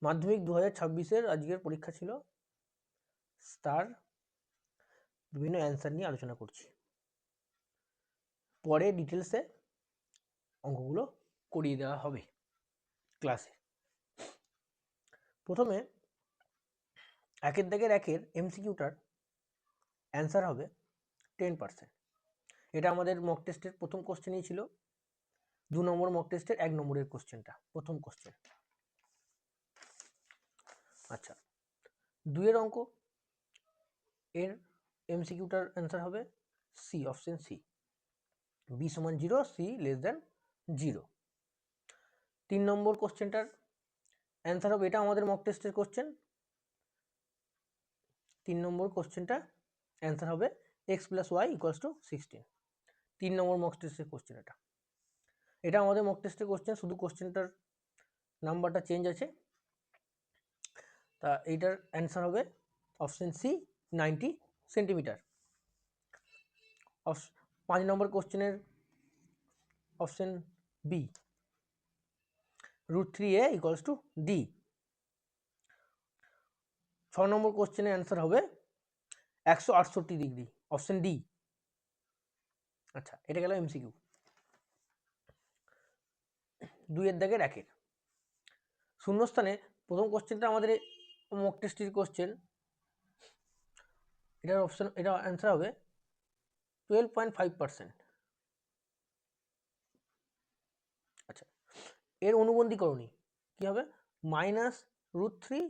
মাধ্যমিক 2026-এর আজকের পরীক্ষা ছিল, তার বিভিন্ন অ্যান্সার নিয়ে আলোচনা করছি। পরে ডিটেলসে অঙ্কগুলো করিয়ে দেওয়া হবে ক্লাসে। প্রথমে 1-এর দাগের 1-এর এমসিকিউটার অ্যান্সার হবে 10%। এটা আমাদের মক টেস্টের প্রথম কোশ্চেনই ছিল, 2 নম্বর মক টেস্টের 1 নম্বরের কোশ্চেনটা, প্রথম কোশ্চেন। আচ্ছা, 2-এর অঙ্ক, এর এমসিকিউটার অ্যান্সার হবে সি, অপশন সি, বি সমান 0, সি লেস দেন 0। 3 নম্বর কোশ্চেনটার অ্যান্সার হবে, এটা আমাদের মক টেস্টের কোশ্চেন, 3 নম্বর কোশ্চেনটা অ্যান্সার হবে x plus y equals to 16। 3 number mock টেস্টের কোশ্চেন এটা আমাদের মক টেস্টের কোশ্চেন, শুধু কোশ্চেনটার নাম্বারটা চেঞ্জ আছে। তা এইটার অ্যান্সার হবে অপশন সি, 90 সেন্টিমিটার। 5 নম্বর কোশ্চেনের option b, √3a equals to d. 6 number কোশ্চেনের অ্যান্সার হবে 168 ডিগ্রি, অপশন ডি। আচ্ছা, এটা গেল এমসিকিউ। 2-এর দাগের 1-এর শূন্যস্থানে প্রথম কোশ্চেনটা আমাদের মক টেস্টের কোশ্চেন, এটার অপশন, এটা অ্যান্সার হবে 12.5%। আচ্ছা, এর অনুবন্ধীকরণী কি হবে, -√3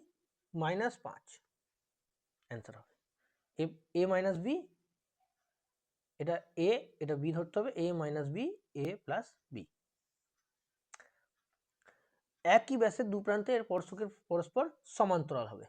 -5 অ্যান্সার হবে। এ মাইনাস বি, এটা এ, এটা বি ধরতে হবে, এ মাইনাস বি, এ প্লাস বি। একই ব্যাসের দু প্রান্তে এর স্পর্শকের পরস্পর সমান্তরাল হবে।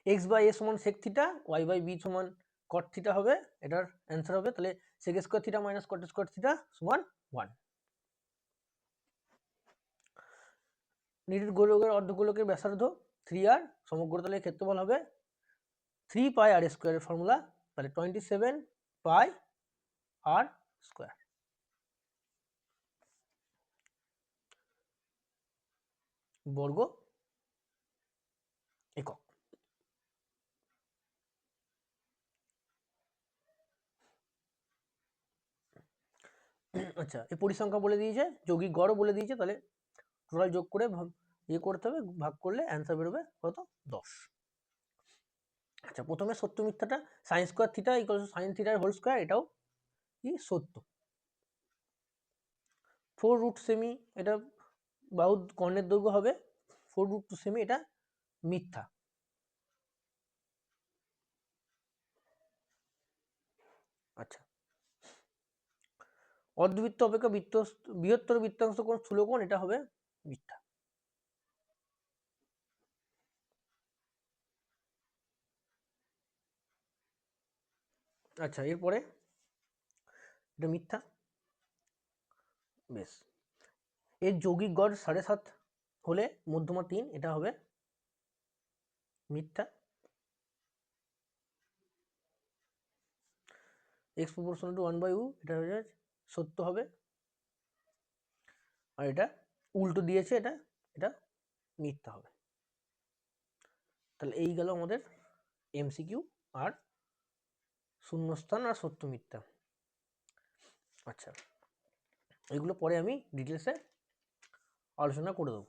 এক্স বাই এ সমান sec theta, y by b সমান কট থিটা হবে, এটার অ্যান্সার হবে তাহলে sec square theta minus cot square theta সমান 1। নিরিট গোলকের অর্ধগোলকের ব্যাসার্ধ 3r, সমগ্রতলের ক্ষেত্রফল হবে 3 পাই আর স্কোয়ারের ফর্মুলা, তাহলে 27 পাই আর স্কোয়ার বর্গ একক। আচ্ছা, এই পরিসংখ্যা বলে দিয়েছে, যৌগিক গড়ও বলে দিয়েছে, তাহলে টোটাল যোগ করে ইয়ে করতে হবে, ভাগ করলে অ্যান্সার বেরোবে কত, 10। আচ্ছা, প্রথমে সত্য মিথ্যাটা, sine square theta equal to sine থিটার হোল স্কোয়ার, এটাও কি সত্য। 4 সেমি, এটা বাহু কর্ণের দৈর্ঘ্য হবে 4√2 সেমি, এটা মিথ্যা। আচ্ছা, অর্ধবৃত্ত অপেক্ষা বৃহত্তর বৃত্তাংশ কোণ স্থূলকোণ, এটা হবে মিথ্যা। আচ্ছা, এরপরে এটা মিথ্যা। বেশ, এর যৌগিক গড় 7.5 হলে মধ্যমা 3, এটা হবে মিথ্যা। x প্রপোর্শনাল টু 1/u, এটা হয়ে যায় সত্য হবে। আর এটা উল্টো দিয়েছে, এটা এটা মিথ্যা হবে। তাহলে এই গেল আমাদের এমসিকিউ আর শূন্যস্থান আর সত্য মিথ্যা। আচ্ছা, এগুলো পরে আমি ডিটেলসে আলোচনা করে দেবো।